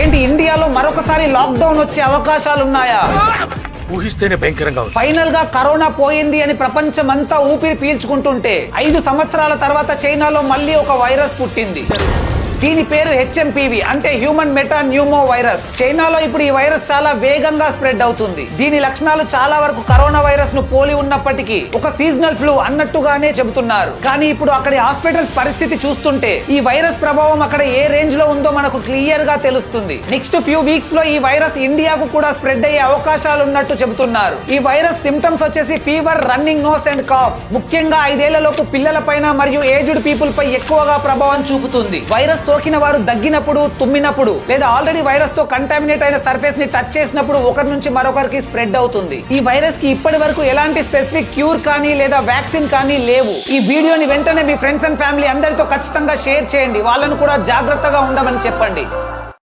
ఏంటి ఇండియాలో మరొకసారి లాక్డౌన్ వచ్చే అవకాశాలున్నాయా? ఊహిస్తేనే భయంకరంగా ఉంది. ఫైనల్ గా కరోనా పోయింది అని ప్రపంచమంతా ఊపిరి పీల్చుకుంటుంటే 5 సంవత్సరాల తర్వాత చైనాలో మళ్ళీ ఒక వైరస్ పుట్టింది. దీని పేరు HMPV అంటే హ్యూమన్ మెటా న్యూమో వైరస్. చైనాలో ఇప్పుడు ఈ వైరస్ చాలా వేగంగా స్ప్రెడ్ అవుతుంది. దీని లక్షణాలు చాలా వరకు కరోనా వైరస్ ను పోలి ఉన్నప్పటికీ ఒక సీజనల్ ఫ్లూ అన్నట్టుగానే చెబుతున్నారు. కానీ ఇప్పుడు అక్కడి హాస్పిటల్స్ పరిస్థితి చూస్తుంటే ఈ వైరస్ ప్రభావం అక్కడ ఏ రేంజ్ లో ఉందో మనకు క్లియర్ గా తెలుస్తుంది. నెక్స్ట్ ఫ్యూ వీక్స్ లో ఈ వైరస్ ఇండియాకు కూడా స్ప్రెడ్ అయ్యే అవకాశాలు ఉన్నట్టు చెబుతున్నారు. ఈ వైరస్ సిమ్టమ్స్ వచ్చేసి fever, running nose and cough. ముఖ్యంగా 5 ఏళ్లలోపు పిల్లల పైన మరియు ఏజ్డ్ పీపుల్ పై ఎక్కువగా ప్రభావం చూపుతుంది. వైరస్ సోకిన వారు దగ్గినప్పుడు, తుమ్మినప్పుడు లేదా ఆల్రెడీ వైరస్ తో కంటామినేట్ అయిన సర్ఫేస్ ని టచ్ చేసినప్పుడు ఒకరి నుంచి మరొకరికి స్ప్రెడ్ అవుతుంది. ఈ వైరస్ కి ఇప్పటి వరకు ఎలాంటి స్పెసిఫిక్ క్యూర్ కానీ లేదా వ్యాక్సిన్ కానీ లేవు. ఈ వీడియోని వెంటనే మీ ఫ్రెండ్స్ అండ్ ఫ్యామిలీ అందరితో ఖచ్చితంగా షేర్ చేయండి. వాళ్ళను కూడా జాగ్రత్తగా ఉండమని చెప్పండి.